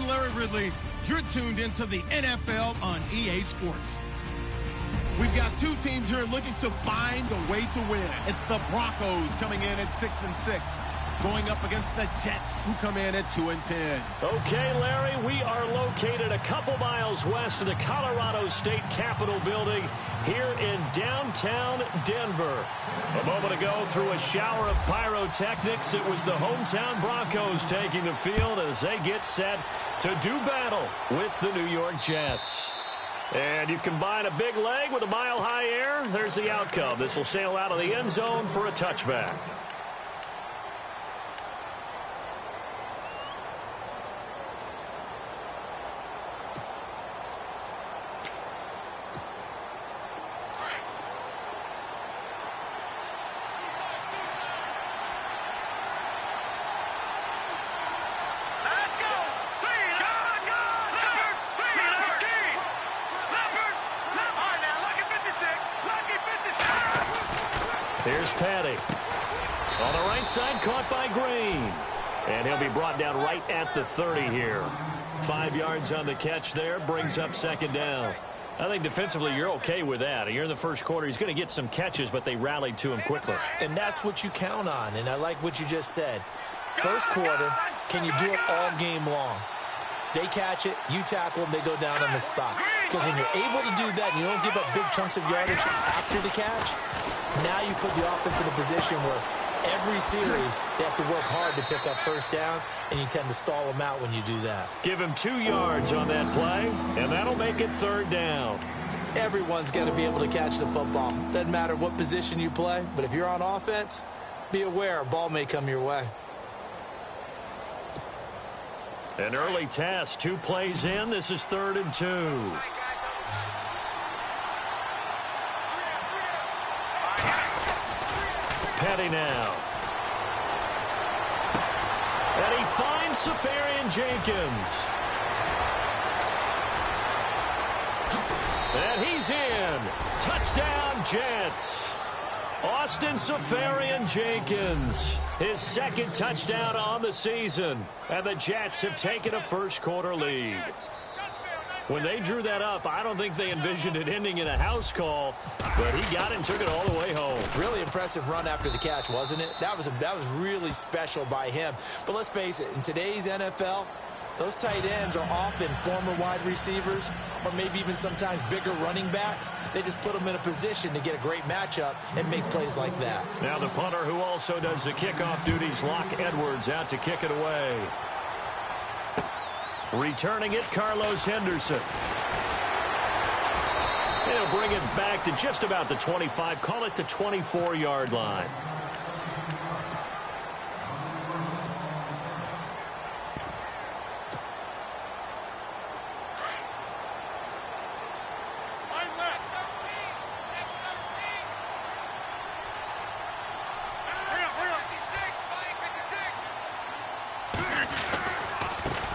I'm Larry Ridley. You're tuned into the NFL on EA Sports. We've got two teams here looking to find a way to win. It's the Broncos coming in at 6-6, going up against the Jets, who come in at 2-10. Okay, Larry, we are located a couple miles west of the Colorado State Capitol building here in downtown Denver. A moment ago, through a shower of pyrotechnics, it was the hometown Broncos taking the field as they get set to do battle with the New York Jets. And you combine a big leg with a mile-high air, there's the outcome. This will sail out of the end zone for a touchback. Here's Patty. On the right side, caught by Green. And he'll be brought down right at the 30 here. 5 yards on the catch there, brings up second down. I think defensively you're okay with that. You're in the first quarter. He's going to get some catches, but they rallied to him quickly. And that's what you count on, and I like what you just said. First quarter, can you do it all game long? They catch it, you tackle them, they go down on the spot. Because when you're able to do that and you don't give up big chunks of yardage after the catch, now you put the offense in a position where every series they have to work hard to pick up first downs, and you tend to stall them out when you do that. Give him 2 yards on that play, and that'll make it third down. Everyone's got to be able to catch the football. Doesn't matter what position you play, but if you're on offense, be aware a ball may come your way. An early test, 2 plays in. This is 3rd and 2. Petty now. And he finds Safarian Jenkins. And he's in. Touchdown, Jets. Austin Safarian Jenkins, his 2nd touchdown on the season. And the Jets have taken a first quarter lead. When they drew that up, I don't think they envisioned it ending in a house call, but he got it and took it all the way home. Really impressive run after the catch, wasn't it? That was really special by him. But let's face it, in today's NFL, those tight ends are often former wide receivers or maybe even sometimes bigger running backs. They just put them in a position to get a great matchup and make plays like that. Now the punter who also does the kickoff duties, Locke Edwards, out to kick it away. Returning it, Carlos Henderson. He'll bring it back to just about the 25, call it the 24-yard line.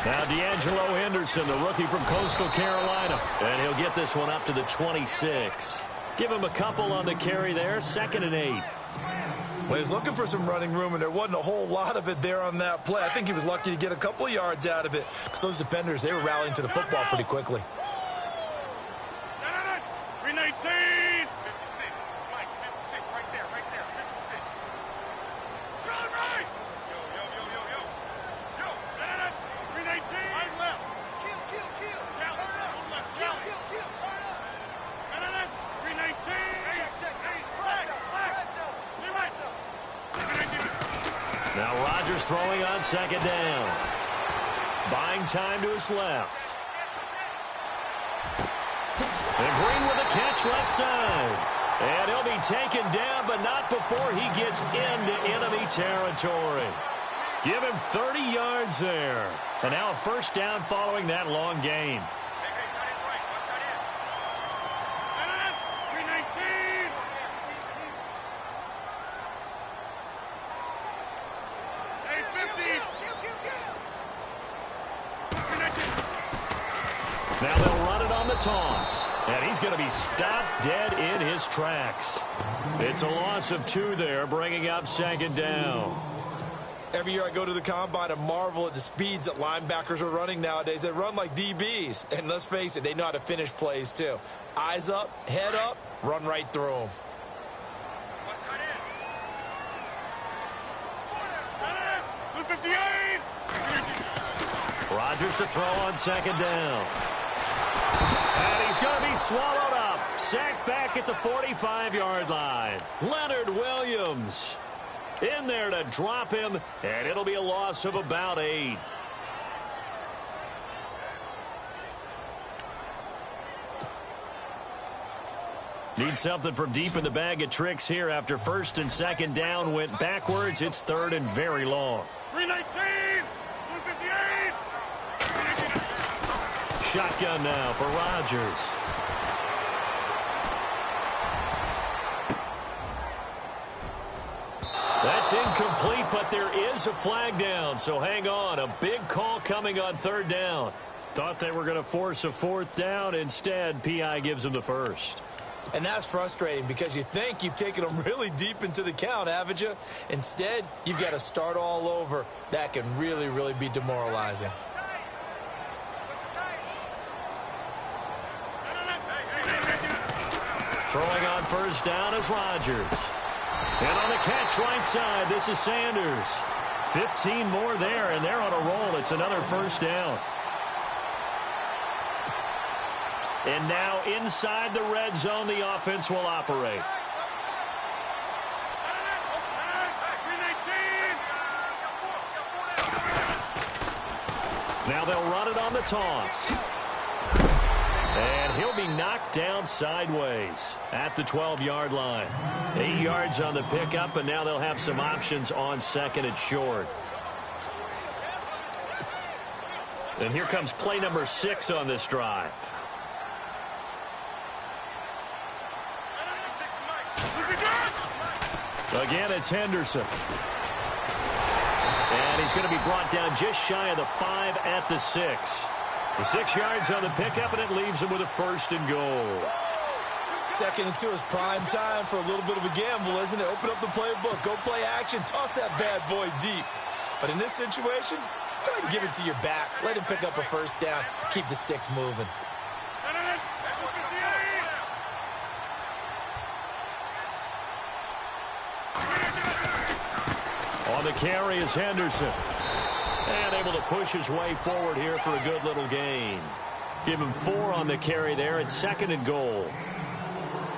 Now D'Angelo Henderson, the rookie from Coastal Carolina. And he'll get this one up to the 26. Give him a couple on the carry there, 2nd and 8. Well, he's looking for some running room, and there wasn't a whole lot of it there on that play. I think he was lucky to get a couple of yards out of it, because those defenders, they were rallying to the football pretty quickly. 319! 56. Mike, 56, right there, 56. Run right! Yo. 319! Right left. Kill. Turn up. Kill, turn up. 319! Check. Flag. Now Rodgers throwing on 2nd down. Buying time to his left. And Green with a catch left side. And he'll be taken down, but not before he gets into enemy territory. Give him 30 yards there. And now a first down following that long gain. Now they'll run it on the toss. And he's going to be stopped dead in his tracks. It's a loss of 2 there, bringing up 2nd down. Every year I go to the combine and marvel at the speeds that linebackers are running nowadays. They run like DBs. And let's face it, they know how to finish plays too. Eyes up, head up, run right through them. Rodgers to throw on second down. And he's going to be swallowed up. Sacked back at the 45-yard line. Leonard Williams in there to drop him, and it'll be a loss of about 8. Need something from deep in the bag of tricks here after first and second down went backwards. It's third and very long. 319, 158. Shotgun now for Rodgers. That's incomplete, but there is a flag down, so hang on. A big call coming on third down. Thought they were going to force a fourth down. Instead, P.I. gives them the first. And that's frustrating because you think you've taken them really deep into the count, haven't you? Instead, you've got to start all over. That can really, really be demoralizing. Throwing on first down is Rodgers. And on the catch right side, this is Sanders. 15 more there, and they're on a roll. It's another first down. And now inside the red zone, the offense will operate. Now they'll run it on the toss. And he'll be knocked down sideways at the 12-yard line. 8 yards on the pickup, and now they'll have some options on second and short. And here comes play number 6 on this drive. Again, it's Henderson. And he's going to be brought down just shy of the 5 at the 6. The 6 yards on the pickup, and it leaves him with a first and goal. Second and 2 is prime time for a little bit of a gamble, isn't it? Open up the playbook, go play action, toss that bad boy deep. But in this situation, go ahead and give it to your back. Let him pick up a first down. Keep the sticks moving. On the carry is Henderson. And able to push his way forward here for a good little gain. Give him 4 on the carry there at second and goal.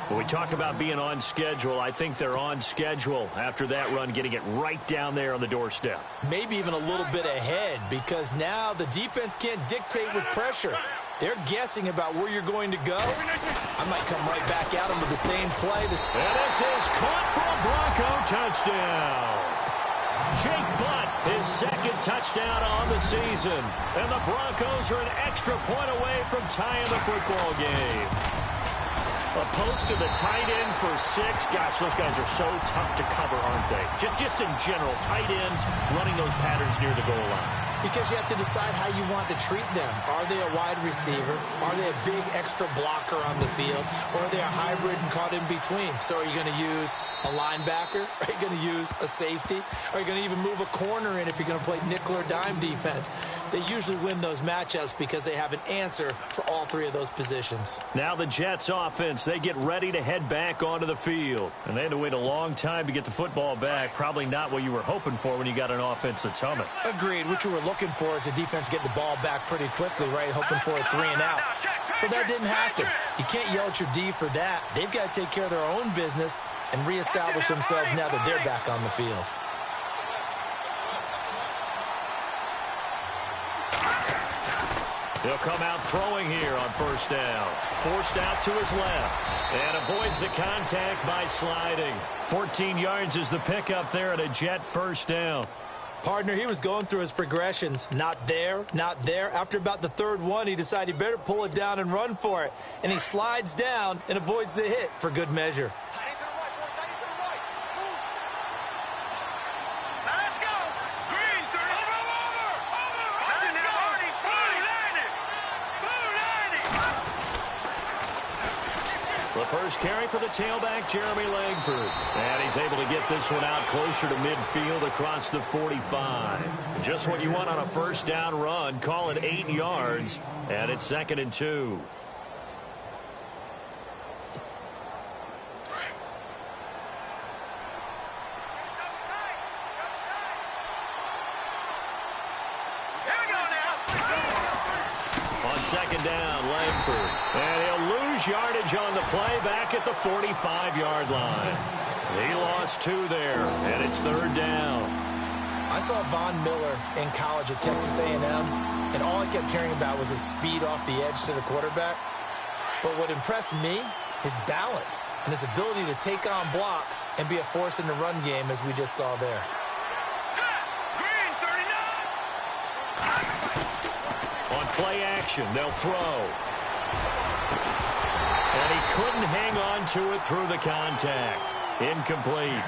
When we talk about being on schedule, I think they're on schedule after that run, getting it right down there on the doorstep. Maybe even a little bit ahead, because now the defense can't dictate with pressure. They're guessing about where you're going to go. I might come right back at them with the same play. And this is caught for a Bronco touchdown. Jake Butt, his second touchdown on the season. And the Broncos are an extra point away from tying the football game. A post to the tight end for 6. Gosh, those guys are so tough to cover, aren't they? Just in general, tight ends running those patterns near the goal line. Because you have to decide how you want to treat them. Are they a wide receiver? Are they a big extra blocker on the field? Or are they a hybrid and caught in between? So are you going to use a linebacker? Are you going to use a safety? Are you going to even move a corner in if you're going to play nickel or dime defense? They usually win those matchups because they have an answer for all 3 of those positions. Now the Jets offense, they get ready to head back onto the field. And they had to wait a long time to get the football back. Probably not what you were hoping for when you got an offense that's humming. Agreed. What you were looking for is the defense get the ball back pretty quickly, right? Hoping for a 3 and out. So that didn't happen. You can't yell at your D for that. They've got to take care of their own business and reestablish themselves now that they're back on the field. He'll come out throwing here on first down. Forced out to his left. And avoids the contact by sliding. 14 yards is the pickup there at a Jet first down. Partner, he was going through his progressions. Not there, not there. After about the 3rd one, he decided he better pull it down and run for it. And he slides down and avoids the hit for good measure. The first carry for the tailback, Jeremy Langford. And he's able to get this one out closer to midfield across the 45. Just what you want on a first down run. Call it 8 yards. And it's 2nd and 2. Second down, Langford. And he'll lose yardage on the play back at the 45-yard line. He lost 2 there, and it's 3rd down. I saw Von Miller in college at Texas A&M, and all I kept hearing about was his speed off the edge to the quarterback. But what impressed me, his balance and his ability to take on blocks and be a force in the run game, as we just saw there. Play action, they'll throw. And he couldn't hang on to it through the contact. Incomplete.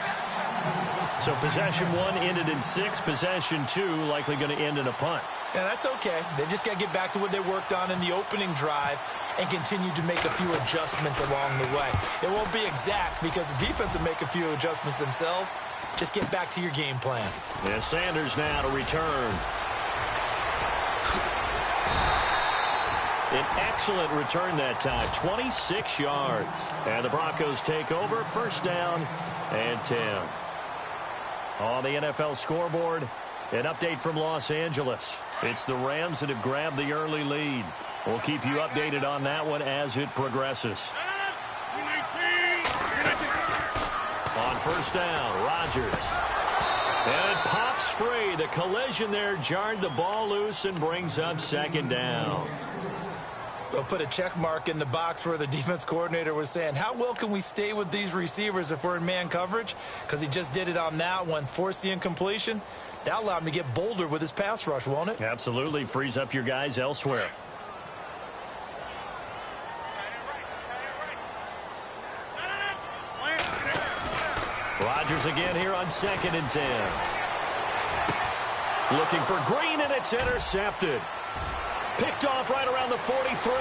So possession 1 ended in 6. Possession 2 likely going to end in a punt. Yeah, that's okay. They just got to get back to what they worked on in the opening drive and continue to make a few adjustments along the way. It won't be exact because the defense will make a few adjustments themselves. Just get back to your game plan. And Sanders now to return. An excellent return that time, 26 yards. And the Broncos take over, first down and 10. On the NFL scoreboard, an update from Los Angeles. It's the Rams that have grabbed the early lead. We'll keep you updated on that one as it progresses. On first down, Rodgers. And it pops free. The collision there jarred the ball loose and brings up 2nd down. We'll put a check mark in the box where the defense coordinator was saying, how well can we stay with these receivers if we're in man coverage? Because he just did it on that one, forced the incompletion. That allowed him to get bolder with his pass rush, won't it? Absolutely. Frees up your guys elsewhere. Rodgers again here on 2nd and 10. Looking for Green, and it's intercepted. Picked off right around the 43.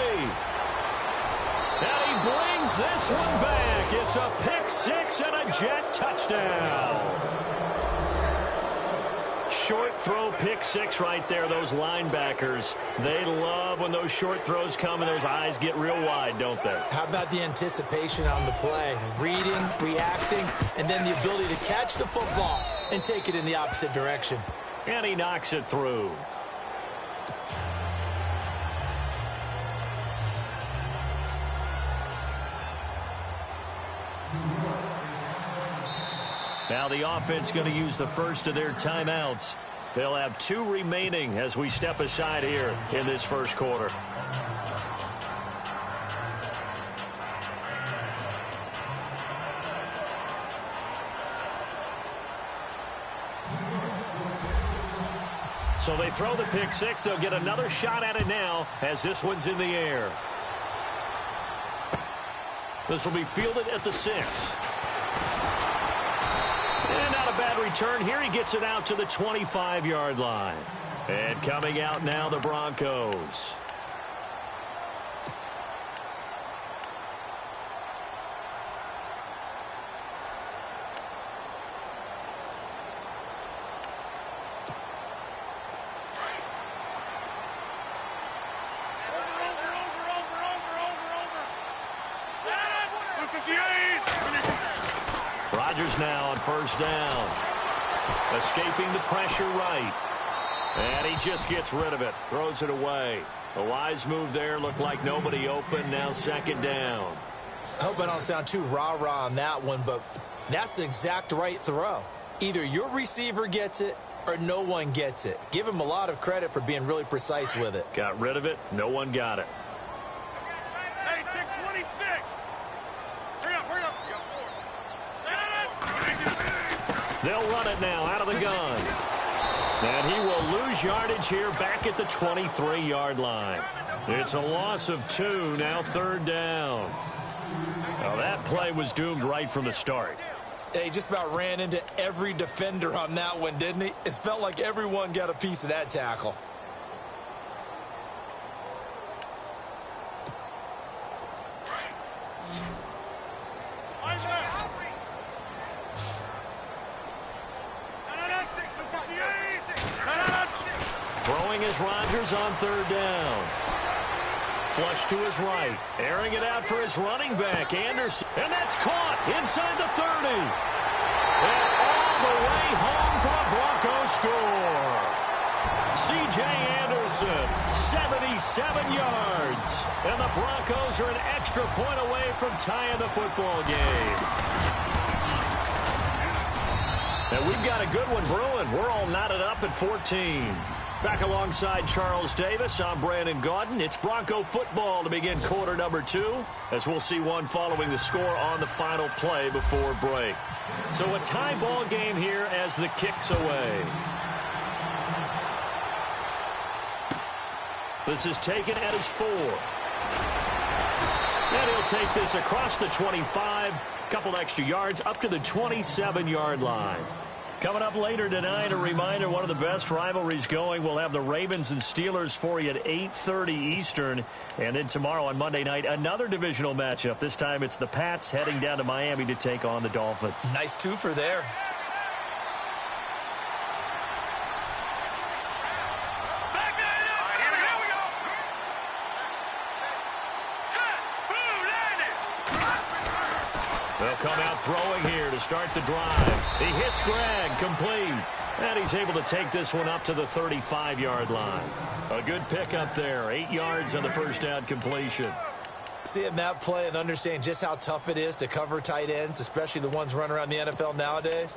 And he brings this one back. It's a pick 6 and a Jet touchdown. Short throw pick 6 right there. Those linebackers, they love when those short throws come and those eyes get real wide, don't they? How about the anticipation on the play? Reading, reacting, and then the ability to catch the football and take it in the opposite direction. And he knocks it through. Now the offense going to use the first of their timeouts. They'll have 2 remaining as we step aside here in this first quarter. So they throw the pick 6. They'll get another shot at it now as this one's in the air. This will be fielded at the 6. And not a bad return here. He gets it out to the 25-yard line. And coming out now, the Broncos. Rodgers now on first down. Escaping the pressure right. And he just gets rid of it. Throws it away. A wise move there. Looked like nobody open. Now 2nd down. I hope I don't sound too rah-rah on that one, but that's the exact right throw. Either your receiver gets it or no one gets it. Give him a lot of credit for being really precise with it. Got rid of it. No one got it. Hey, 626. Hurry up, hurry up. They'll run it now out of the gun. And he will lose yardage here back at the 23-yard line. It's a loss of 2, now 3rd down. Now that play was doomed right from the start. He just about ran into every defender on that one, didn't he? It felt like everyone got a piece of that tackle. is Rodgers on third down. Flush to his right. Airing it out for his running back, Anderson. And that's caught inside the 30. And all the way home for a Broncos score. C.J. Anderson, 77 yards. And the Broncos are an extra point away from tying the football game. And we've got a good one brewing. We're all knotted up at 14. Back alongside Charles Davis, I'm Brandon Gaudin. It's Bronco football to begin quarter number 2, as we'll see one following the score on the final play before break. So a tie ball game here as the kick's away. This is taken at his 4. And he'll take this across the 25, couple extra yards up to the 27-yard line. Coming up later tonight, a reminder, one of the best rivalries going. We'll have the Ravens and Steelers for you at 8:30 Eastern. And then tomorrow on Monday night, another divisional matchup. This time it's the Pats heading down to Miami to take on the Dolphins. Nice twofer there. They'll come out throwing here to start the drive. He hits Greg, complete. And he's able to take this one up to the 35-yard line. A good pickup there, 8 yards on the first down completion. Seeing that play and understanding just how tough it is to cover tight ends, especially the ones running around the NFL nowadays,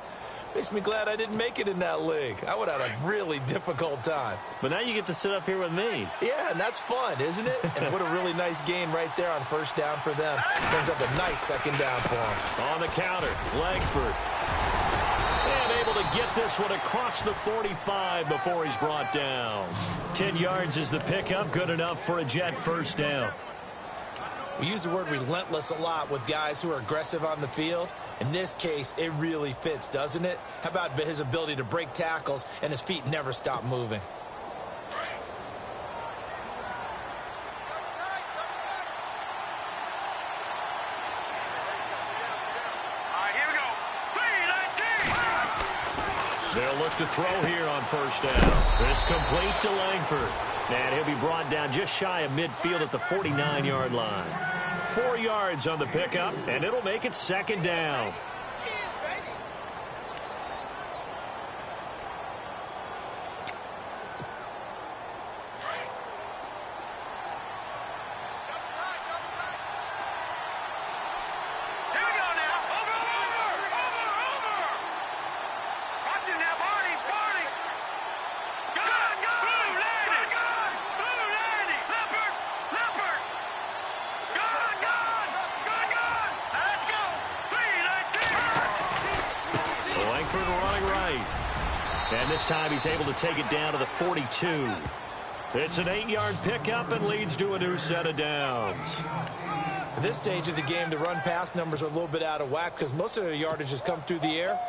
makes me glad I didn't make it in that league. I would have had a really difficult time. But now you get to sit up here with me. Yeah, and that's fun, isn't it? And what a really nice gain right there on first down for them. Brings up a nice second down for them. On the counter, Langford. And able to get this one across the 45 before he's brought down. 10 yards is the pickup, good enough for a Jet first down. We use the word relentless a lot with guys who are aggressive on the field. In this case, it really fits, doesn't it? How about his ability to break tackles and his feet never stop moving? They'll look to throw here on first down. This complete to Langford. And he'll be brought down just shy of midfield at the 49-yard line. 4 yards on the pickup, and it'll make it second down. And this time he's able to take it down to the 42. It's an 8-yard pickup and leads to a new set of downs. At this stage of the game, the run-pass numbers are a little bit out of whack because most of their yardage has come through the air.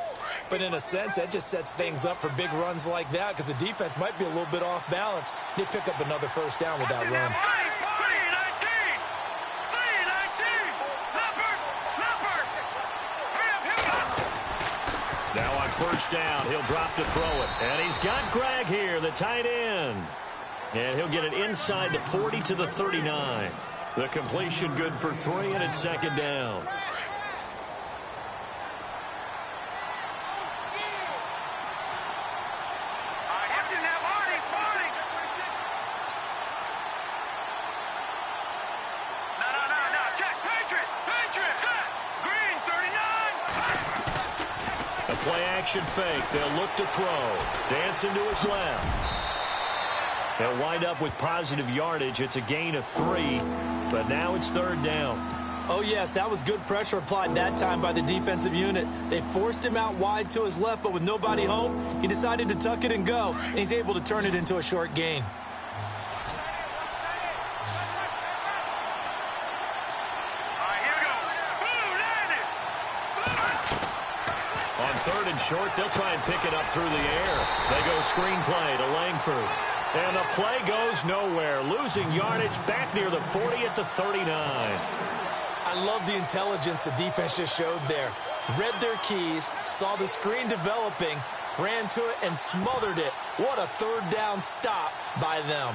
But in a sense, that just sets things up for big runs like that because the defense might be a little bit off balance. They pick up another first down with that run. Now on first down, he'll drop to throw it. And he's got Greg here, the tight end. And he'll get it inside the 40 to the 39. The completion good for 3, and it's second down. Play-action fake. They'll look to throw. Dancing to his left. They'll wind up with positive yardage. It's a gain of 3, but now it's third down. Oh, yes, that was good pressure applied that time by the defensive unit. They forced him out wide to his left, but with nobody home, he decided to tuck it and go, and he's able to turn it into a short gain. Third and short, they'll try and pick it up through the air. They go screenplay to Langford. And the play goes nowhere. Losing yardage back near the 40 at the 39. I love the intelligence the defense just showed there. Read their keys, saw the screen developing, ran to it and smothered it What a third down stop by them.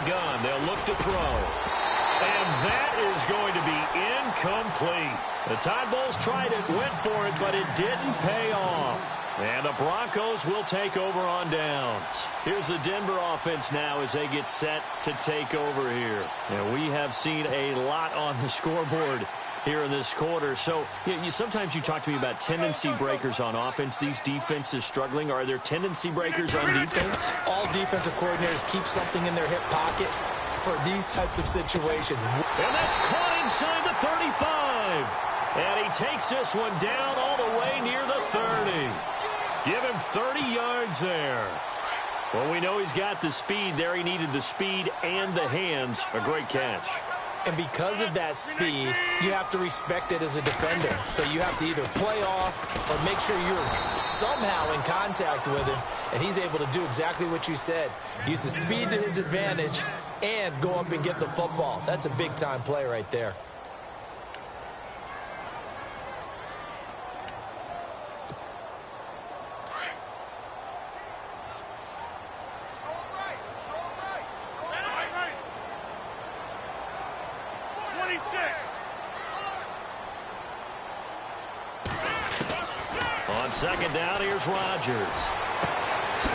Gun. They'll look to throw. And that is going to be incomplete. The Tide Bulls tried it, went for it, but it didn't pay off. And the Broncos will take over on downs. Here's the Denver offense now as they get set to take over here. And we have seen a lot on the scoreboard here in this quarter. So sometimes you talk to me about tendency breakers on offense. These defenses struggling. Are there tendency breakers on defense? All defensive coordinators keep something in their hip pocket for these types of situations. And that's caught inside the 35. And he takes this one down all the way near the 30. Give him 30 yards there. Well, we know he's got the speed there. He needed the speed and the hands. A great catch. And because of that speed, you have to respect it as a defender. So you have to either play off or make sure you're somehow in contact with him. And he's able to do exactly what you said. Use the speed to his advantage and go up and get the football. That's a big-time play right there. On second down, here's Rodgers.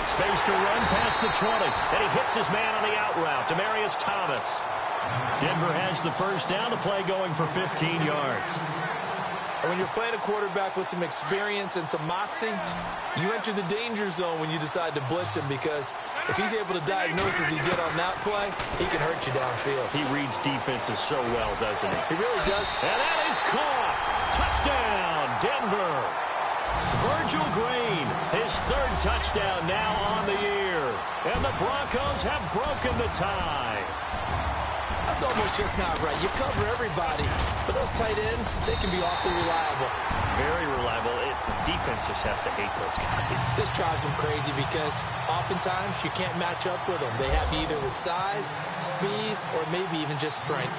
Space to run past the 20. And he hits his man on the out route, Demaryius Thomas. Denver has the first down. The play going for 15 yards. And when you're playing a quarterback with some experience and some moxie, you enter the danger zone when you decide to blitz him, because if he's able to diagnose as he did on that play, he can hurt you downfield. He reads defenses so well, doesn't he? He really does. And that is caught. Touchdown, Denver. Virgil Green, his third touchdown now on the year. And the Broncos have broken the tie. That's almost just not right. You cover everybody, but those tight ends, they can be awfully reliable. Very reliable. Defense just has to hate those guys. This drives them crazy because oftentimes you can't match up with them. They have you either with size, speed, or maybe even just strength.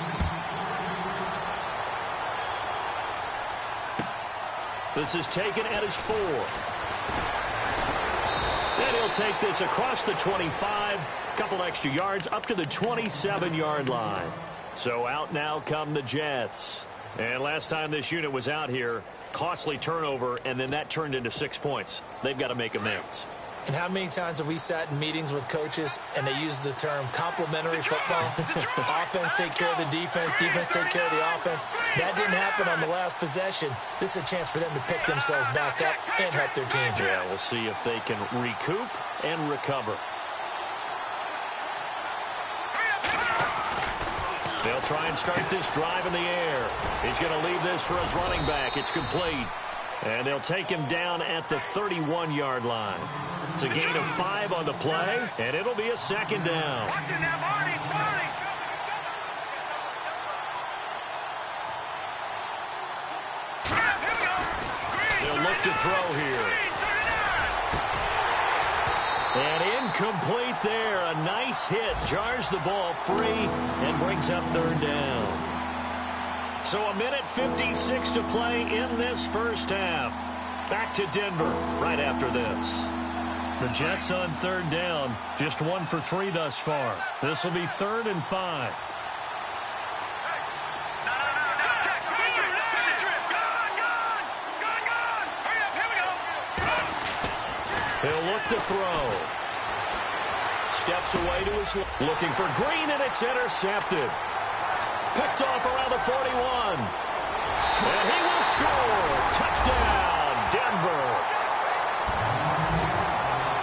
This is taken at his 4. And he'll take this across the 25. Couple extra yards up to the 27-yard line. So out now come the Jets. And last time this unit was out here, costly turnover, and then that turned into 6 points. They've got to make amends. And how many times have we sat in meetings with coaches and they use the term complementary football? Offense take care of the defense, defense take care of the offense. That didn't happen on the last possession. This is a chance for them to pick themselves back up and help their team. Yeah, we'll see if they can recoup and recover. They'll try and start this drive in the air. He's going to leave this for his running back. It's complete. And they'll take him down at the 31-yard line. It's a gain of 5 on the play, and it'll be a second down. Watch it now, Marty. They'll look to throw here. And incomplete there. A nice hit. Jars the ball free and brings up third down. So a minute 56 to play in this first half. Back to Denver right after this. The Jets on third down. Just 1 for 3 thus far. This will be 3rd and 5. He'll look to throw. Steps away to his left. Looking for Green, and it's intercepted. Picked off around the 41. And he will score. Touchdown, Denver.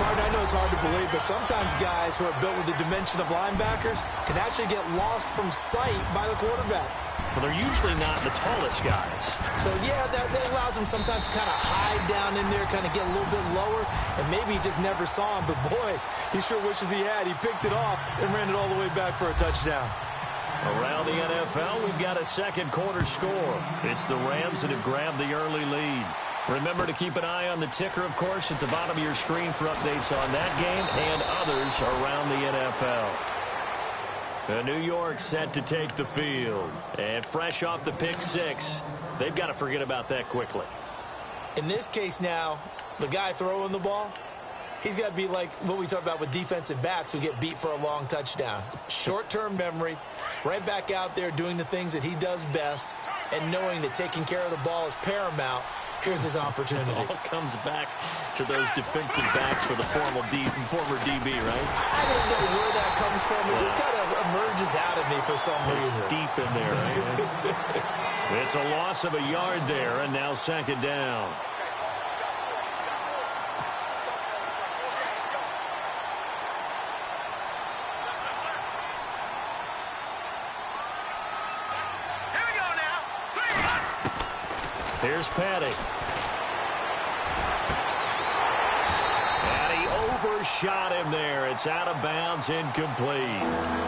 I know it's hard to believe, but sometimes guys who are built with the dimension of linebackers can actually get lost from sight by the quarterback. Well, they're usually not the tallest guys. So, yeah, that allows them sometimes to kind of hide down in there, kind of get a little bit lower, and maybe he just never saw him. But, boy, he sure wishes he had. He picked it off and ran it all the way back for a touchdown. Around the NFL, we've got a second quarter score. It's the Rams that have grabbed the early lead. Remember to keep an eye on the ticker, of course, at the bottom of your screen for updates on that game and others around the NFL. New York set to take the field. And fresh off the pick six, they've got to forget about that quickly. In this case now, the guy throwing the ball, he's got to be like what we talk about with defensive backs who get beat for a long touchdown. Short-term memory, right back out there doing the things that he does best, and knowing that taking care of the ball is paramount. Here's his opportunity. It all comes back to those defensive backs for the former DB, right? I don't know where that comes from. It just kind of emerges out of me for some reason. It's deep in there, right? It's a loss of a yard there, and now second down. Here's Patty. And he overshot him there. It's out of bounds, incomplete.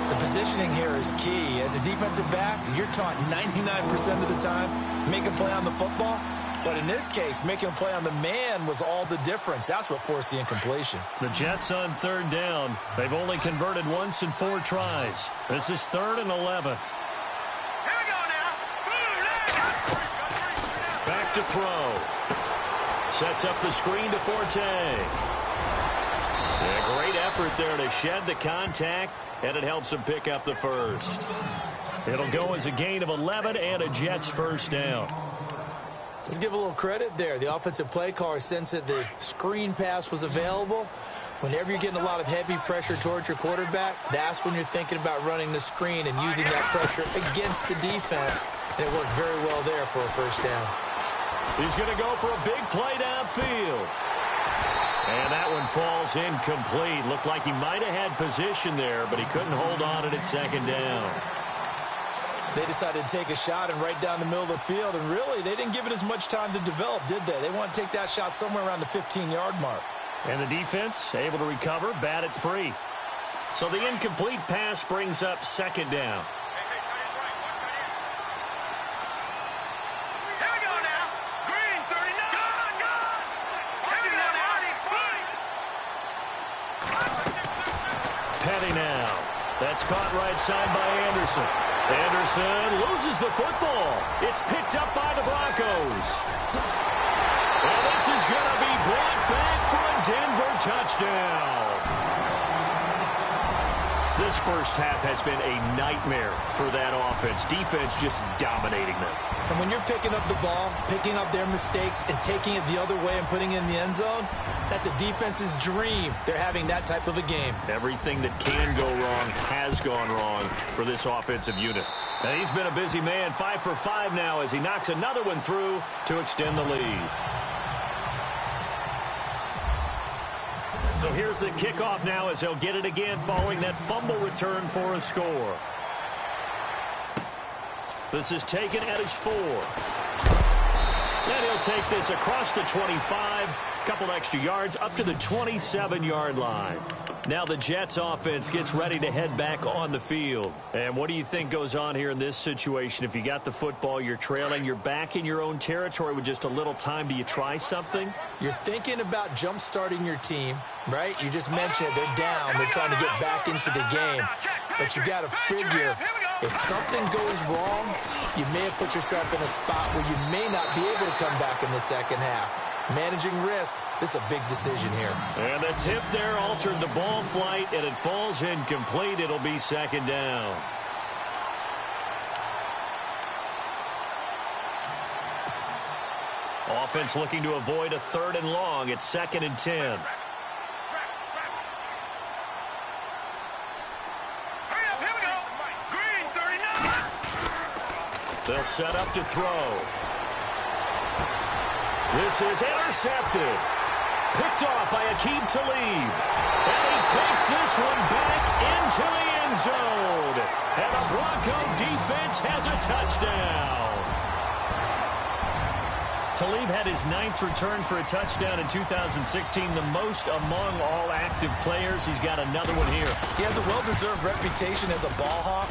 The positioning here is key. As a defensive back, you're taught 99% of the time, make a play on the football. But in this case, making a play on the man was all the difference. That's what forced the incompletion. The Jets on third down. They've only converted once in 4 tries. This is 3rd and 11. Back to throw. Sets up the screen to Forte. A great effort there to shed the contact, and it helps him pick up the first. It'll go as a gain of 11 and a Jets first down. Let's give a little credit there. The offensive play caller sensed that the screen pass was available. Whenever you're getting a lot of heavy pressure towards your quarterback, that's when you're thinking about running the screen and using that pressure against the defense. And it worked very well there for a first down. He's going to go for a big play downfield. And that one falls incomplete. Looked like he might have had position there, but he couldn't hold on at second down. They decided to take a shot and right down the middle of the field, and really, they didn't give it as much time to develop, did they? They want to take that shot somewhere around the 15-yard mark. And the defense able to recover, bat it free. So the incomplete pass brings up second down. Petty now. That's caught right side by Anderson. Anderson loses the football. It's picked up by the Broncos. And this is going to be brought back for a Denver touchdown. This first half has been a nightmare for that offense. Defense just dominating them. And when you're picking up the ball, picking up their mistakes, and taking it the other way and putting it in the end zone, that's a defense's dream. They're having that type of a game. Everything that can go wrong has gone wrong for this offensive unit. And he's been a busy man, 5 for 5 now as he knocks another one through to extend the lead. So here's the kickoff now as he'll get it again following that fumble return for a score. This is taken at his 4. And he'll take this across the 25, couple extra yards up to the 27-yard line. Now the Jets offense gets ready to head back on the field. And what do you think goes on here in this situation? If you got the football, you're trailing, you're back in your own territory with just a little time. Do you try something? You're thinking about jump-starting your team, right? You just mentioned it. They're down. They're trying to get back into the game. But you got to figure if something goes wrong, you may have put yourself in a spot where you may not be able to come back in the second half. Managing risk, this is a big decision here. And the tip there altered the ball flight, and it falls incomplete. It'll be second down. Offense looking to avoid a 3rd and long. It's 2nd and 10. They'll set up to throw. This is intercepted. Picked off by Aqib Talib. And he takes this one back into the end zone. And the Bronco defense has a touchdown. Talib had his 9th return for a touchdown in 2016, the most among all active players. He's got another one here. He has a well-deserved reputation as a ball hawk.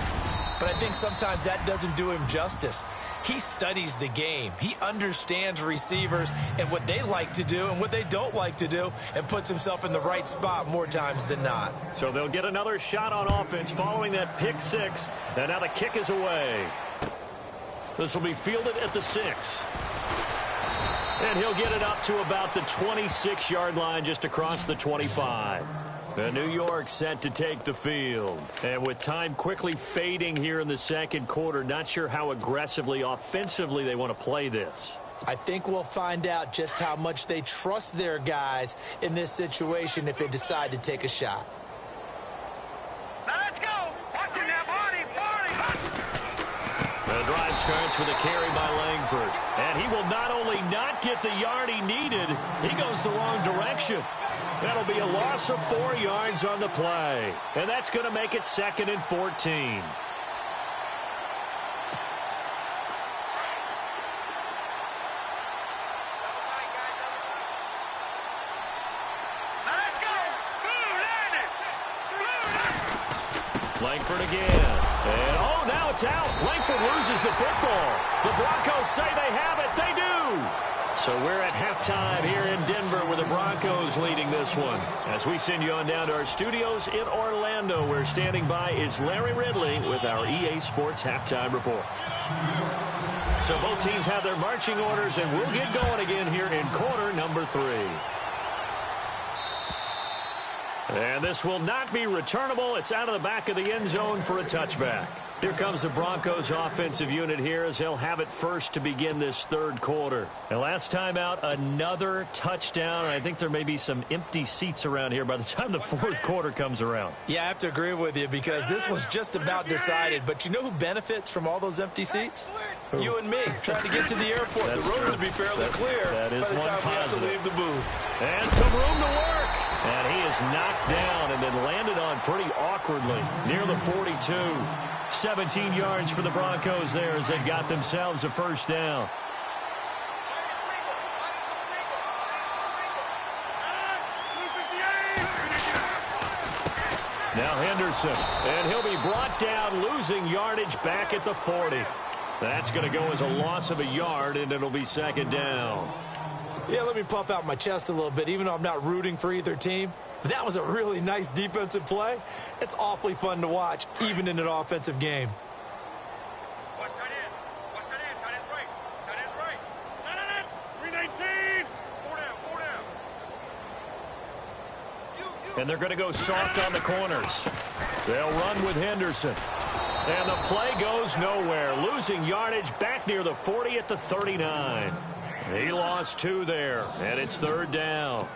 but I think sometimes that doesn't do him justice. He studies the game. He understands receivers and what they like to do and what they don't like to do, and puts himself in the right spot more times than not. So they'll get another shot on offense following that pick six, and now the kick is away. This will be fielded at the 6. And he'll get it up to about the 26-yard line, just across the 25. The New York set to take the field. And with time quickly fading here in the second quarter, not sure how aggressively, offensively they want to play this. I think we'll find out just how much they trust their guys in this situation if they decide to take a shot. Now let's go. Watch it now, body. The drive starts with a carry by Langford. And he will not only not get the yard he needed, he goes the wrong direction. That'll be a loss of 4 yards on the play. And that's going to make it 2nd and 14. Langford again. And, oh, now it's out. Langford loses the football. The Broncos say they have it. They do. So we're at halftime here in Denver with the Broncos leading this one. As we send you on down to our studios in Orlando, where standing by is Larry Ridley with our EA Sports Halftime Report. So both teams have their marching orders, and we'll get going again here in quarter number 3. And this will not be returnable. It's out of the back of the end zone for a touchback. Here comes the Broncos offensive unit here as they'll have it first to begin this third quarter. And last time out, another touchdown. I think there may be some empty seats around here by the time the fourth quarter comes around. Yeah, I have to agree with you because this was just about decided. But you know who benefits from all those empty seats? Who? You and me, trying to get to the airport. That's the roads true. will be fairly clear that is by the time we have to positive. leave the booth. And some room to work. And he is knocked down and then landed on pretty awkwardly near the 42. 17 yards for the Broncos there as they got themselves a first down. Now Henderson, and he'll be brought down, losing yardage back at the 40. That's going to go as a loss of a yard, and it'll be 2nd down. Yeah, let me puff out my chest a little bit, even though I'm not rooting for either team. But that was a really nice defensive play. It's awfully fun to watch, even in an offensive game. Watch tight end. Watch tight end. Tight end's right. Tight end's right. Tight end. 319. 4 down. 4 down. And they're going to go soft on the corners. They'll run with Henderson. And the play goes nowhere, losing yardage back near the 40 at the 39. He lost 2 there, and it's 3rd down.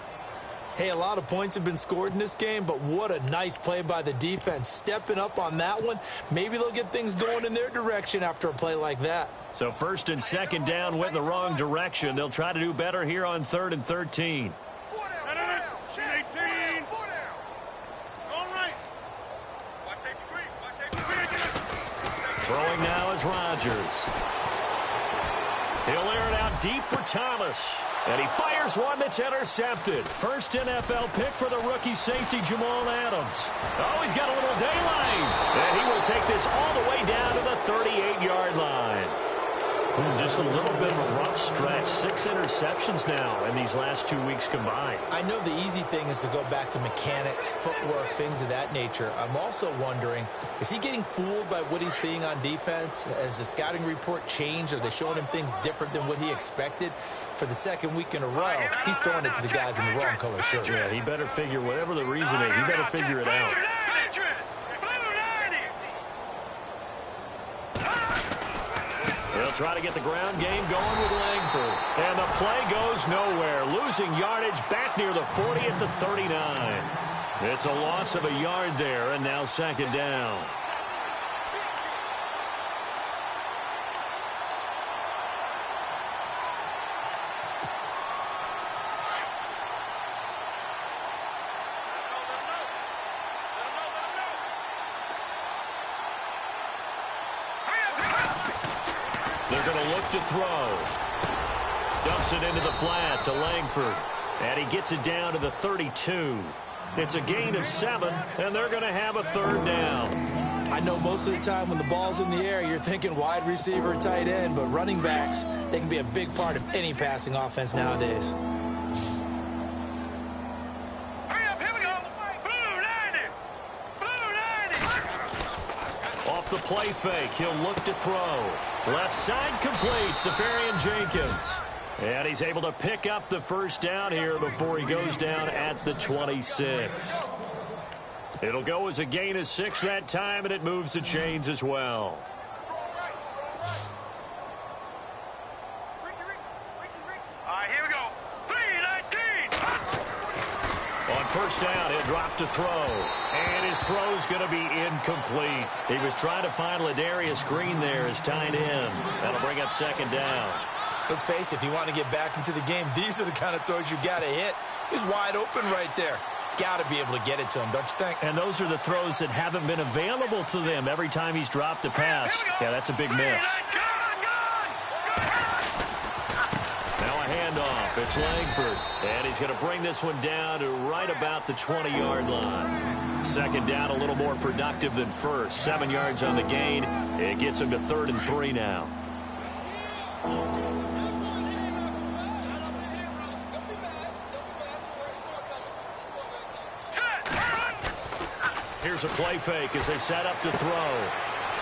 Hey, a lot of points have been scored in this game, but what a nice play by the defense. Stepping up on that one, maybe they'll get things going in their direction after a play like that. So 1st and 2nd down went in the wrong direction. They'll try to do better here on 3rd and 13. 4 down. 18. 4 down. All right. Watch safety 3. Watch safety 3. Throwing now is Rodgers. He'll air it out deep for Thomas. And he fires one that's intercepted. First NFL pick for the rookie safety, Jamal Adams. Oh, he's got a little daylight. And he will take this all the way down to the 38-yard line. Just a little bit of a rough stretch. 6 interceptions now in these last 2 weeks combined. I know the easy thing is to go back to mechanics, footwork, things of that nature. I'm also wondering, is he getting fooled by what he's seeing on defense? Has the scouting report changed? Are they showing him things different than what he expected? For the 2nd week in a row, he's throwing it to the guys in the wrong color shirts. Yeah, he better figure, whatever the reason is, he better figure it out. They'll try to get the ground game going with Langford. And the play goes nowhere, losing yardage back near the 40 at the 39. It's a loss of a yard there, and now 2nd down. They're going to look to throw. Dumps it into the flat to Langford. And he gets it down to the 32. It's a gain of 7, and they're going to have a 3rd down. I know most of the time when the ball's in the air, you're thinking wide receiver, tight end, but running backs, they can be a big part of any passing offense nowadays. Hurry up, here we go. Blue 90. Blue 90. Off the play fake, he'll look to throw. Left side complete, Safarian Jenkins. And he's able to pick up the first down here before he goes down at the 26. It'll go as a gain of 6 that time, and it moves the chains as well. All right, here we go. 3-19. On first down, he'll drop to throw. And his throw's going to be incomplete. He was trying to find Ladarius Green there as tight end. That'll bring up second down. Let's face it, if you want to get back into the game, these are the kind of throws you got to hit. He's wide open right there. Got to be able to get it to him, don't you think? And those are the throws that haven't been available to them every time he's dropped a pass. Yeah, that's a big miss. Now a handoff. It's Langford. And he's going to bring this one down to right about the 20-yard line. Second down, a little more productive than first. 7 yards on the gain. It gets him to 3rd and 3 now. Here's a play fake as they set up to throw.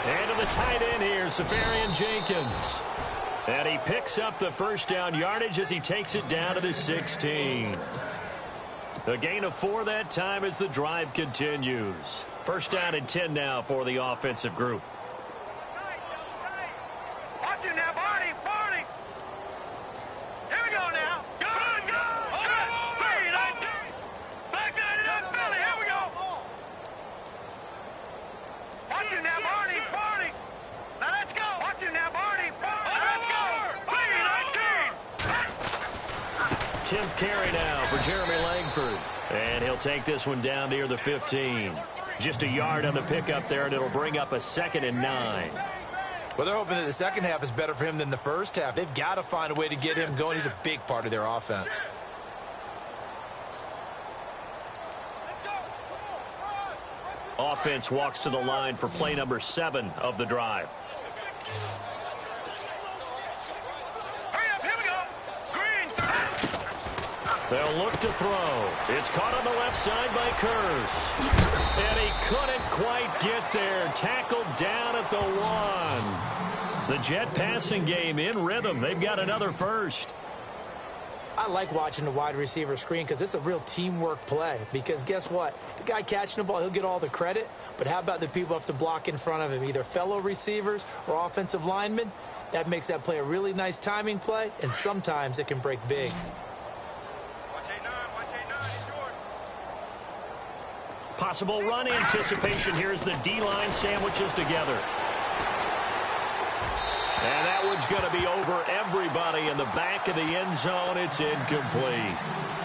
And to the tight end here, Safarian Jenkins. And he picks up the first down yardage as he takes it down to the 16. A gain of 4 that time as the drive continues. First down and 10 now for the offensive group. Watch it now, Barney. Barney. Here we go now. Good, good. 3-19. Back 99 Philly. Here we go. Watch it now, Barney. Barney. Now let's go. Watch it now, Barney. Now let's go. 3-19. 10th carry now for Jeremy Langford. And he'll take this one down near the 15. Just a yard on the pickup there, and it'll bring up a 2nd and 9. Well, they're hoping that the second half is better for him than the first half. They've got to find a way to get him going. He's a big part of their offense. Offense walks to the line for play number 7 of the drive. Hurry up, here we go. Green. They'll look to throw. It's caught on the left side by Kurz. And he couldn't quite get there. Tackled down at the 1. The Jet passing game in rhythm. They've got another first. I like watching the wide receiver screen because it's a real teamwork play. Because guess what? The guy catching the ball, he'll get all the credit. But how about the people who have to block in front of him, either fellow receivers or offensive linemen? That makes that play a really nice timing play, and sometimes it can break big. Watch 8-9. Watch 8-9. It's yours. Possible run anticipation. Here's the D-line sandwiches together. And that one's going to be over everybody in the back of the end zone. It's incomplete.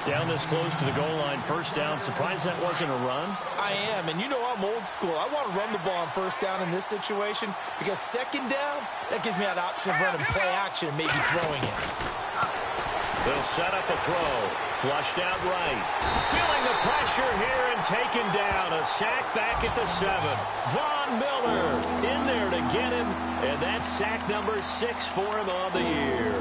Down this close to the goal line, first down. Surprised that wasn't a run? I am, and you know I'm old school. I want to run the ball on first down in this situation because second down, that gives me that option of running play action and maybe throwing it. They'll set up a throw. Flushed out right. Feeling the pressure here and taken down. A sack back at the 7. Von Miller in there to get him. And that's sack number 6 for him on the year.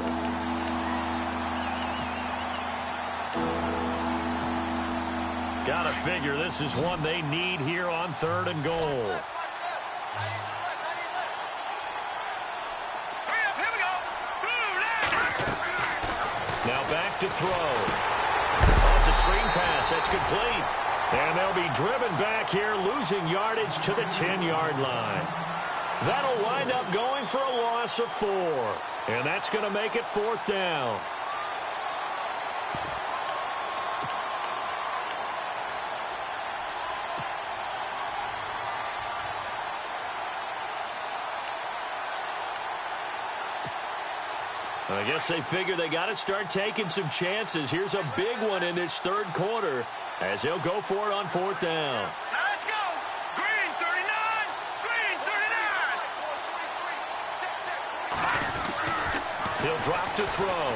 Gotta figure this is one they need here on 3rd and goal. Now back to throw. Oh, it's a screen pass. That's complete. And they'll be driven back here, losing yardage to the 10-yard line. That'll wind up going for a loss of 4. And that's going to make it 4th down. I guess they figure they got to start taking some chances. Here's a big one in this 3rd quarter as he'll go for it on 4th down. Now let's go. Green 39. Green 39. He'll drop to throw.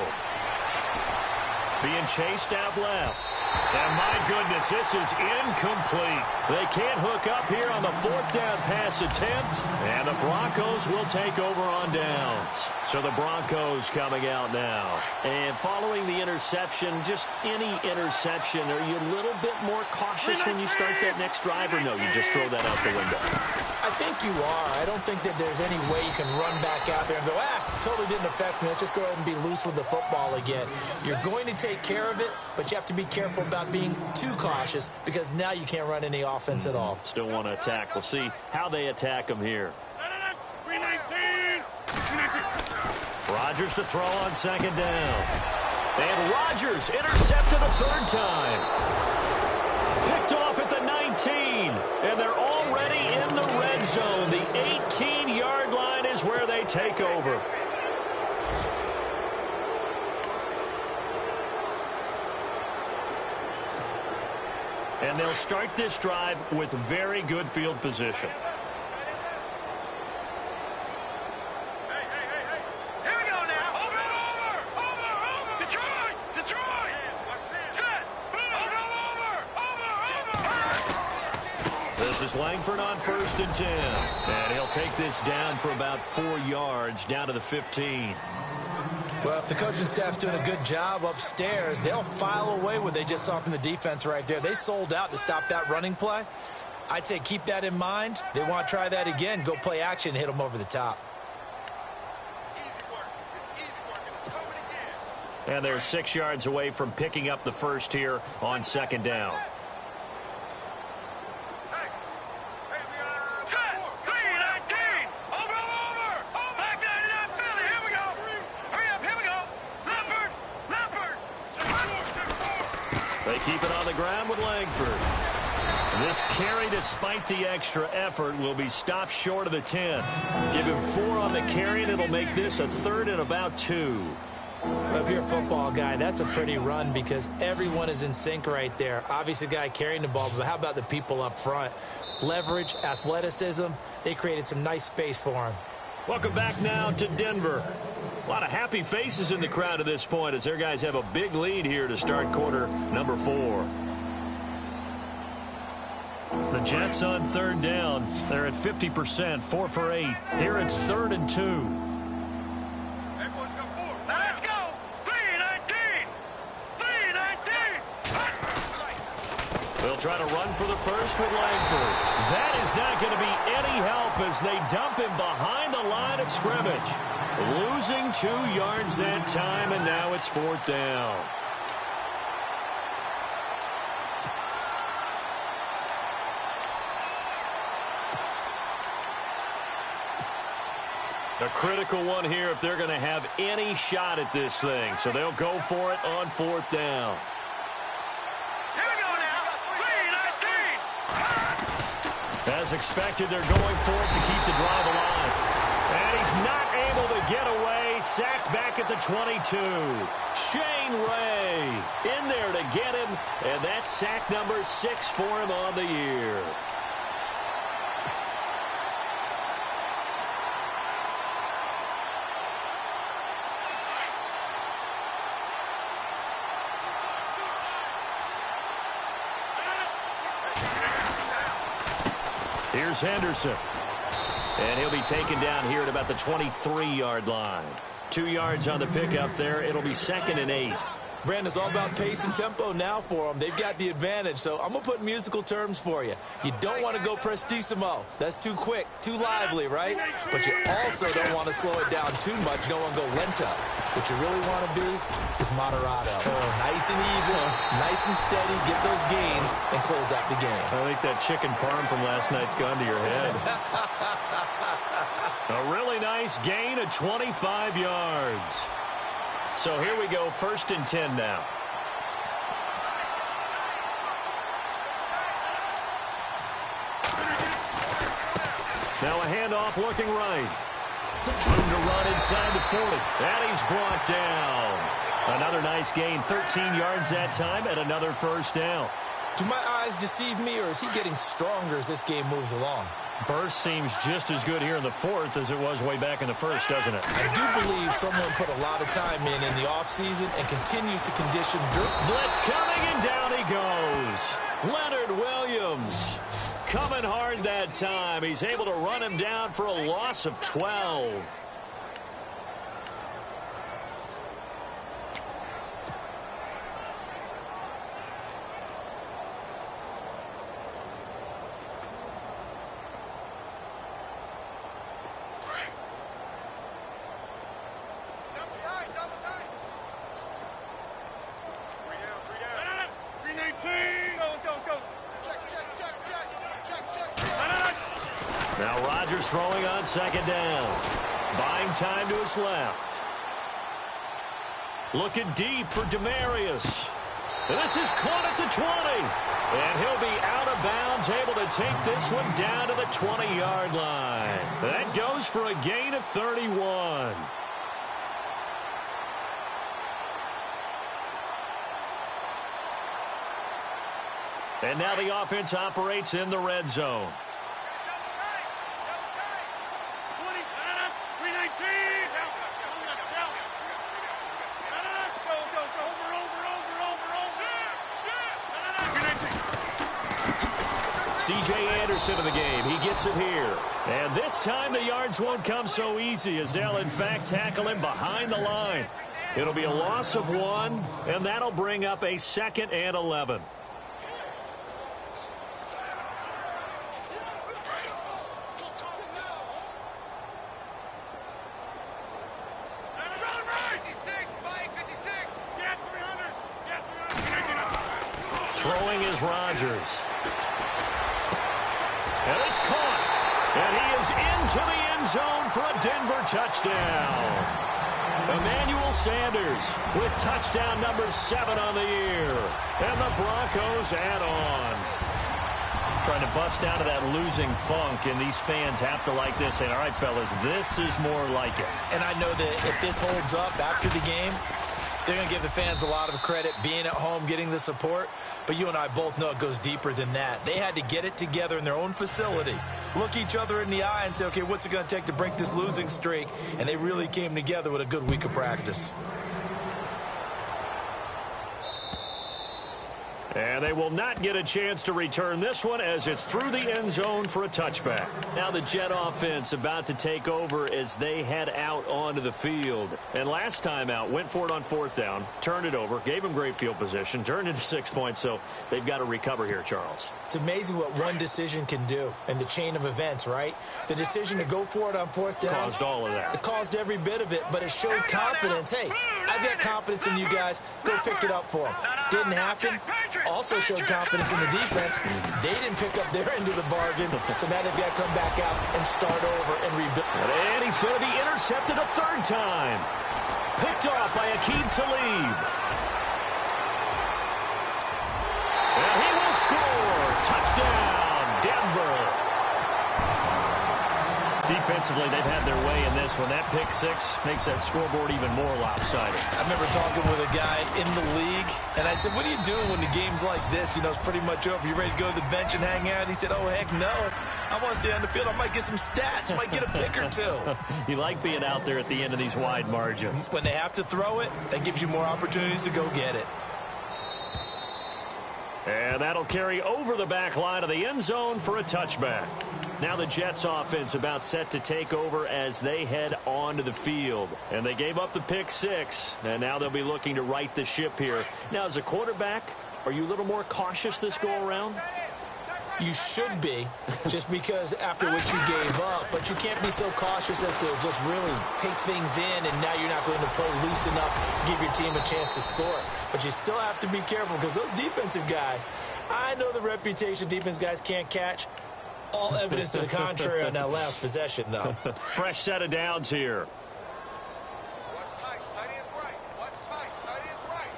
Being chased out left. And my goodness, this is incomplete. They can't hook up here on the 4th down pass attempt, and the Broncos will take over on downs. So the Broncos coming out now. And following the interception, just any interception, are you a little bit more cautious when you start that next drive, or no, you just throw that out the window? I think you are. I don't think that there's any way you can run back out there and go, totally didn't affect me. Let's just go ahead and be loose with the football again. You're going to take care of it, but you have to be careful about being too cautious because now you can't run any offense at all. Still want to attack. We'll see how they attack them here. Rodgers to throw on 2nd down. And Rodgers intercepted a 3rd time. Picked off at the 19. And they're already in the red zone. The 18-yard line is where they take over. And they'll start this drive with very good field position. Here we go now. Over. Detroit. Set. Over. This is Langford on 1st and 10. And he'll take this down for about 4 yards, down to the 15. Well, if the coaching staff's doing a good job upstairs, they'll file away what they just saw from the defense right there. They sold out to stop that running play. I'd say keep that in mind. They want to try that again. Go play action, hit them over the top. And they're 6 yards away from picking up the first here on 2nd down. They keep it on the ground with Langford. This carry, despite the extra effort, will be stopped short of the 10. Give him 4 on the carry, and it'll make this a 3rd and about 2. If you're a football guy, that's a pretty run because everyone is in sync right there. Obviously, the guy carrying the ball, but how about the people up front? Leverage, athleticism, they created some nice space for him. Welcome back now to Denver. A lot of happy faces in the crowd at this point as their guys have a big lead here to start quarter number 4. The Jets on 3rd down. They're at 50%, 4 for 8. Here it's 3rd and 2. Let's go. 3-19. They'll try to run for the first with Langford. That is not going to be any help as they dump him behind the line of scrimmage. Losing 2 yards that time, and now it's 4th down. A critical one here if they're going to have any shot at this thing. So they'll go for it on 4th down. Here we go now. 3-19. As expected, they're going for it to keep the drive alive. And he's not able to get away. Sacked back at the 22. Shane Ray in there to get him. And that's sack number 6 for him on the year. Here's Henderson. And he'll be taken down here at about the 23-yard line. 2 yards on the pickup there. It'll be 2nd and 8. Brandon, it's all about pace and tempo now for them. They've got the advantage, so I'm going to put musical terms for you. You don't want to go prestissimo. That's too quick, too lively, right? But you also don't want to slow it down too much. You don't want to go lento. What you really want to be is moderato. Nice and even, nice and steady, get those gains, and close out the game. I think that chicken parm from last night's gone to your head. A really nice gain of 25 yards. So here we go, 1st and 10 now. Now a handoff looking right. Room to run inside the 40. And he's brought down. Another nice gain, 13 yards that time, and another 1st down. Do my eyes deceive me, or is he getting stronger as this game moves along? Burst seems just as good here in the fourth as it was way back in the first, doesn't it? I do believe someone put a lot of time in the offseason and continues to condition blitz coming, and down he goes. Leonard Williams coming hard that time. He's able to run him down for a loss of 12. Now Rodgers throwing on second down. Buying time to his left. Looking deep for Demarius. And this is caught at the 20. And he'll be out of bounds, able to take this one down to the 20-yard line. That goes for a gain of 31. And now the offense operates in the red zone. C.J. Anderson in the game. He gets it here. And this time the yards won't come so easy as they'll, in fact, tackle him behind the line. It'll be a loss of 1, and that'll bring up a 2nd and 11. Throwing is Rodgers. And it's caught. And he is into the end zone for a Denver touchdown. Emmanuel Sanders with touchdown number 7 on the year. And the Broncos add on. Trying to bust out of that losing funk, and these fans have to like this. And all right, fellas, this is more like it. And I know that if this holds up after the game, they're going to give the fans a lot of credit being at home, getting the support. But you and I both know it goes deeper than that. They had to get it together in their own facility, look each other in the eye and say, okay, what's it going to take to break this losing streak? And they really came together with a good week of practice. And they will not get a chance to return this one as it's through the end zone for a touchback. Now the Jet offense about to take over as they head out onto the field. And last time out, went for it on 4th down, turned it over, gave them great field position, turned into 6 points, so they've got to recover here, Charles. It's amazing what one decision can do in the chain of events, right? The decision to go for it on 4th down. Caused all of that. It caused every bit of it, but it showed confidence. Hey, I've got confidence in you guys. Go pick it up for them. Didn't happen. Also showed confidence in the defense. They didn't pick up their end of the bargain, so now they've got to come back out and start over and rebuild. And he's going to be intercepted a 3rd time. Picked off by Aqib Talib. And he will score. Touchdown, Denver. Defensively, they've had their way in this one. That pick 6 makes that scoreboard even more lopsided. I remember talking with a guy in the league, and I said, what are you doing when the game's like this? You know, it's pretty much over. You ready to go to the bench and hang out? He said, oh, heck no. I want to stay on the field. I might get some stats. I might get a pick or 2. You like being out there at the end of these wide margins. When they have to throw it, that gives you more opportunities to go get it. And that'll carry over the back line of the end zone for a touchback. Now the Jets offense about set to take over as they head onto the field. And they gave up the pick 6, and now they'll be looking to right the ship here. Now, as a quarterback, are you a little more cautious this go-around? You should be, just because after what you gave up. But you can't be so cautious as to just really take things in, and now you're not going to play loose enough to give your team a chance to score. But you still have to be careful because those defensive guys, I know the reputation defense guys can't catch. All evidence to the contrary on that last possession, though. Fresh set of downs here. What's tight? Tight is right. What's tight? Tight is right.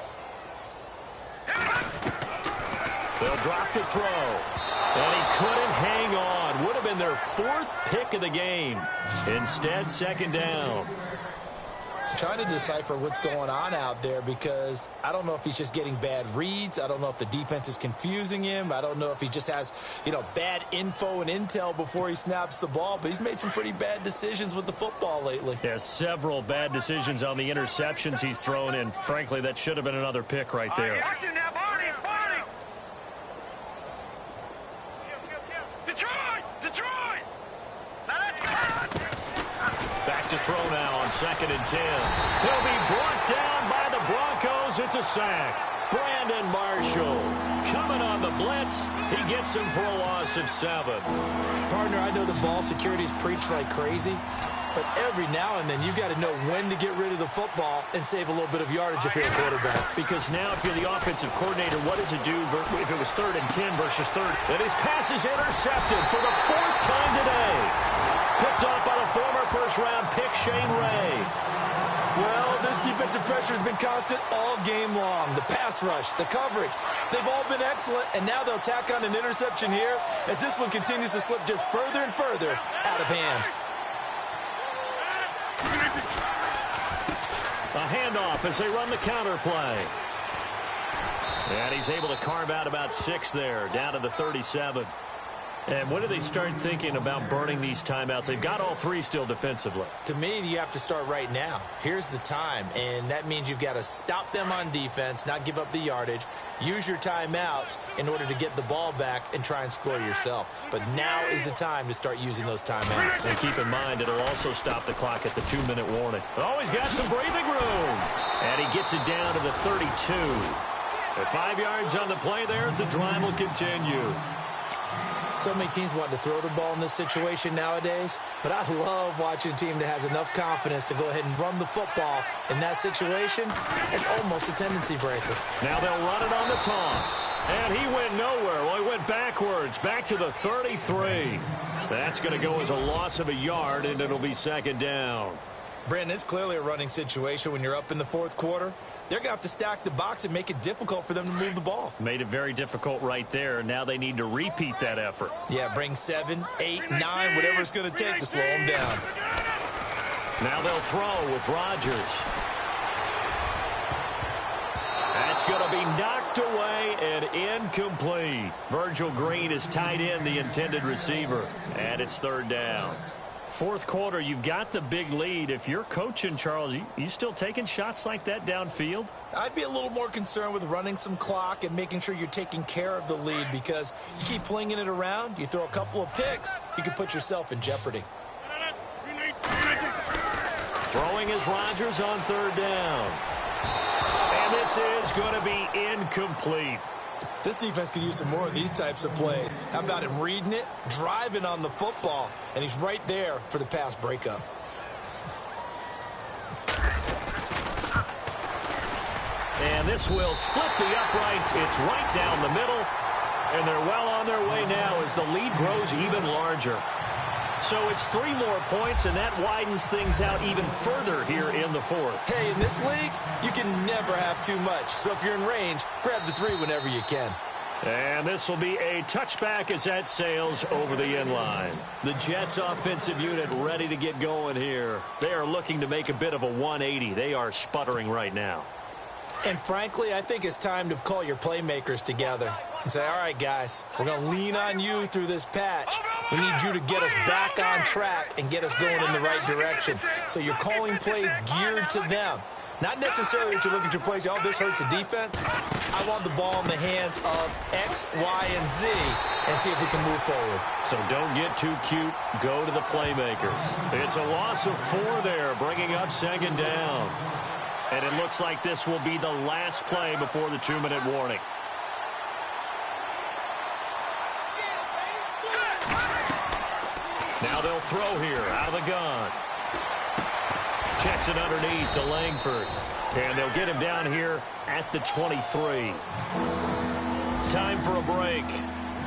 They'll drop the throw. And he couldn't hang on. Would have been their 4th pick of the game. Instead, 2nd down. trying to decipher what's going on out there because I don't know if he's just getting bad reads. I don't know if the defense is confusing him. I don't know if he just has, bad info and intel before he snaps the ball. But he's made some pretty bad decisions with the football lately. Yeah, several bad decisions on the interceptions he's thrown in. Frankly, that should have been another pick right there. Got you now, Barney. Detroit. Now let's go. Back to throw now on 2nd and 10. He'll be brought down by the Broncos. It's a sack. Brandon Marshall coming on the blitz. He gets him for a loss of 7. Partner, I know the ball security's preached like crazy, but every now and then you've got to know when to get rid of the football and save a little bit of yardage if you're a quarterback. Because now if you're the offensive coordinator, what does it do if it was 3rd and 10 versus 3rd? And his pass is intercepted for the 4th time today. Picked off by the former first-round pick, Shane Ray. Well, this defensive pressure has been constant all game long. The pass rush, the coverage, they've all been excellent, and now they'll tack on an interception here as this one continues to slip just further and further out of hand. A handoff as they run the counter play. And he's able to carve out about 6 there, down to the 37. And when do they start thinking about burning these timeouts? They've got all 3 still defensively. To me, you have to start right now. Here's the time, and that means you've got to stop them on defense, not give up the yardage, use your timeouts in order to get the ball back and try and score yourself. But now is the time to start using those timeouts. And keep in mind, it'll also stop the clock at the 2-minute warning. Oh, he's got some breathing room. And he gets it down to the 32. With 5 yards on the play there, as the drive will continue. So many teams want to throw the ball in this situation nowadays, but I love watching a team that has enough confidence to go ahead and run the football. In that situation, it's almost a tendency breaker. Now they'll run it on the toss. And he went nowhere. Well, he went backwards, back to the 33. That's going to go as a loss of a yard, and it'll be 2nd down. Brandon, it's clearly a running situation when you're up in the 4th quarter. They're going to have to stack the box and make it difficult for them to move the ball. Made it very difficult right there. Now they need to repeat that effort. Yeah, bring 7, 8, 9, whatever it's going to take to slow them down. Now they'll throw with Rodgers. That's going to be knocked away and incomplete. Virgil Green is tied in, the intended receiver. And it's 3rd down. 4th quarter, you've got the big lead. If you're coaching, Charles, you still taking shots like that downfield? I'd be a little more concerned with running some clock and making sure you're taking care of the lead, because you keep flinging it around, you throw a couple of picks, you could put yourself in jeopardy. Throwing is Rodgers on 3rd down. And this is going to be incomplete. This defense could use some more of these types of plays. How about him reading it, driving on the football, and he's right there for the pass breakup. And this will split the uprights. It's right down the middle, and they're well on their way now as the lead grows even larger. So it's 3 more points, and that widens things out even further here in the 4th. Hey, in this league, you can never have too much. So if you're in range, grab the 3 whenever you can. And this will be a touchback as that sails over the end line. The Jets offensive unit ready to get going here. They are looking to make a bit of a 180. They are sputtering right now. And frankly, I think it's time to call your playmakers together and say, all right, guys, we're going to lean on you through this patch. We need you to get us back on track and get us going in the right direction. So you're calling plays geared to them. Not necessarily that you look at your plays, oh, this hurts the defense. I want the ball in the hands of X, Y, and Z and see if we can move forward. So don't get too cute. Go to the playmakers. It's a loss of 4 there, bringing up 2nd down. And it looks like this will be the last play before the 2-minute warning. Now they'll throw here out of the gun. Checks it underneath to Langford. And they'll get him down here at the 23. Time for a break.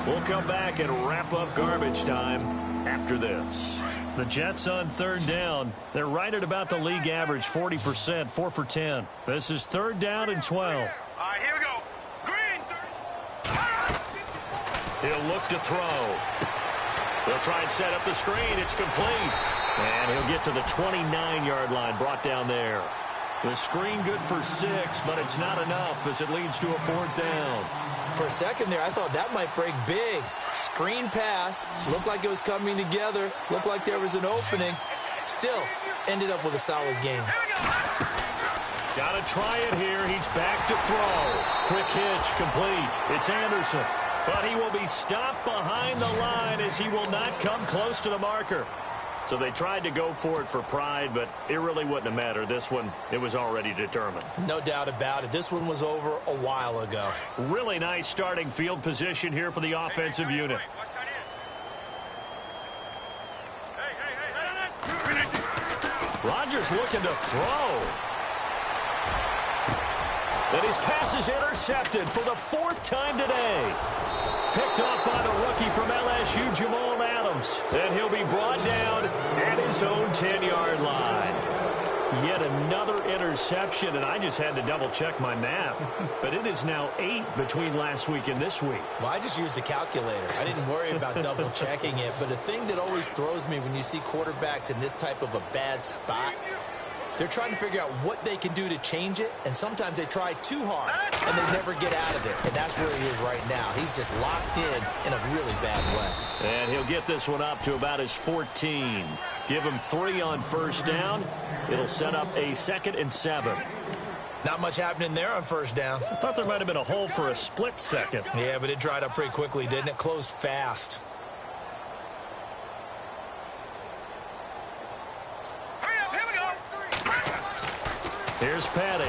We'll come back and wrap up garbage time after this. The Jets on 3rd down. They're right at about the league average, 40%, 4 for 10. This is 3rd down and 12. All right, here we go. Green. He'll look to throw. They'll try and set up the screen. It's complete. And he'll get to the 29-yard line, brought down there. The screen good for 6, but it's not enough as it leads to a 4th down. For a second there, I thought that might break big. Screen pass. Looked like it was coming together. Looked like there was an opening. Still, ended up with a solid game. Got to try it here. He's back to throw. Quick hitch, complete. It's Anderson. But he will be stopped behind the line as he will not come close to the marker. So they tried to go for it for pride, but it really wouldn't have mattered. This one, it was already determined. No doubt about it. This one was over a while ago. Really nice starting field position here for the offensive unit. Rodgers looking to throw. And his pass is intercepted for the 4th time today. Picked off by the rookie from LSU, Jamal Adams. And he'll be brought down at his own 10-yard line. Yet another interception, and I just had to double-check my math. But it is now 8 between last week and this week. Well, I just used a calculator. I didn't worry about double-checking it. But the thing that always throws me when you see quarterbacks in this type of a bad spot, they're trying to figure out what they can do to change it, and sometimes they try too hard, and they never get out of it. And that's where he is right now. He's just locked in a really bad way. And he'll get this one up to about his 14. Give him 3 on 1st down. It'll set up a 2nd and 7. Not much happening there on 1st down. I thought there might have been a hole for a split second. Yeah, but it dried up pretty quickly, didn't it? Closed fast. Here's Patty.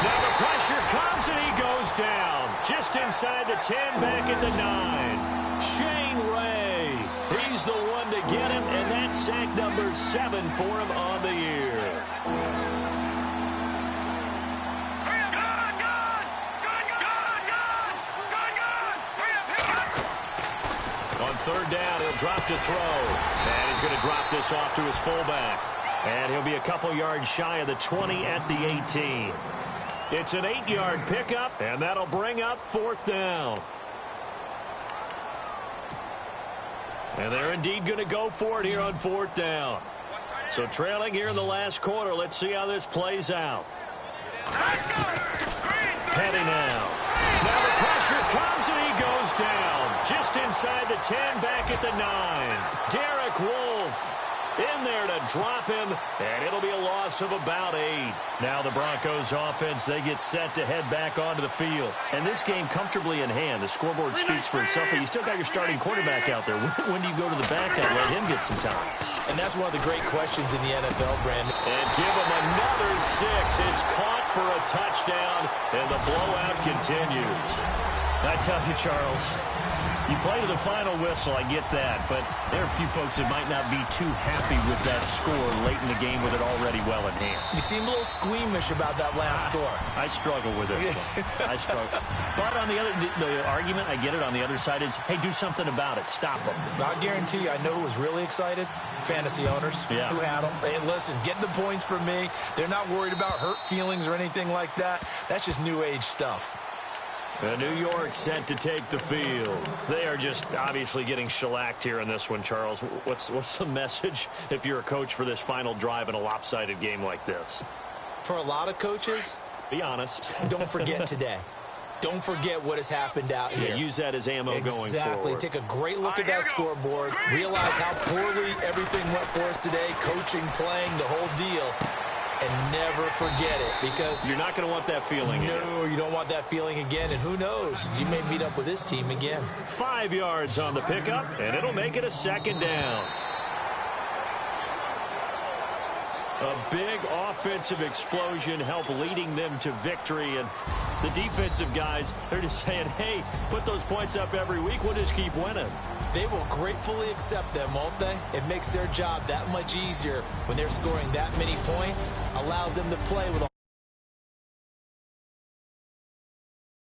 Now the pressure comes and he goes down. Just inside the 10, back at the 9. Shane Ray. He's the one to get him, and that's sack number 7 for him on the year. On 3rd down, he'll drop to throw. And he's going to drop this off to his fullback. And he'll be a couple yards shy of the 20 at the 18. It's an 8-yard pickup, and that'll bring up 4th down. And they're indeed going to go for it here on 4th down. So trailing here in the last quarter. Let's see how this plays out. Petty now. Now the pressure comes, and he goes down. Just inside the 10, back at the 9. Derek Wolfe in there to drop him, and it'll be a loss of about 8. Now the Broncos offense, they get set to head back onto the field. And this game comfortably in hand. The scoreboard speaks for itself, but you still got your starting quarterback out there. When do you go to the backup? Let him get some time. And that's one of the great questions in the NFL, Brandon. And give him another 6. It's caught for a touchdown, and the blowout continues. I tell you, Charles, you play to the final whistle, I get that, but there are a few folks that might not be too happy with that score late in the game with it already well in hand. You seem a little squeamish about that last score. I struggle with it. I struggle. But on the other, the argument, I get it, on the other side is, hey, do something about it. Stop them. I guarantee you, I know who was really excited. Fantasy owners who had them. Hey, listen, getting the points from me. They're not worried about hurt feelings or anything like that. That's just new age stuff. New York set to take the field. They are just obviously getting shellacked here in this one, Charles. What's the message if you're a coach for this final drive in a lopsided game like this? For a lot of coaches, be honest. Don't forget today. Don't forget what has happened out here. Use that as ammo going forward. Exactly. Take a great look at that scoreboard. Realize how poorly everything went for us today. Coaching, playing, the whole deal. And never forget it, because you're not going to want that feeling again. No, you don't want that feeling again. And who knows? You may meet up with this team again. 5 yards on the pickup, and it'll make it a 2nd down. A big offensive explosion helped leading them to victory. And the defensive guys, they're just saying, hey, put those points up every week. We'll just keep winning. They will gratefully accept them, won't they? It makes their job that much easier when they're scoring that many points. Allows them to play with a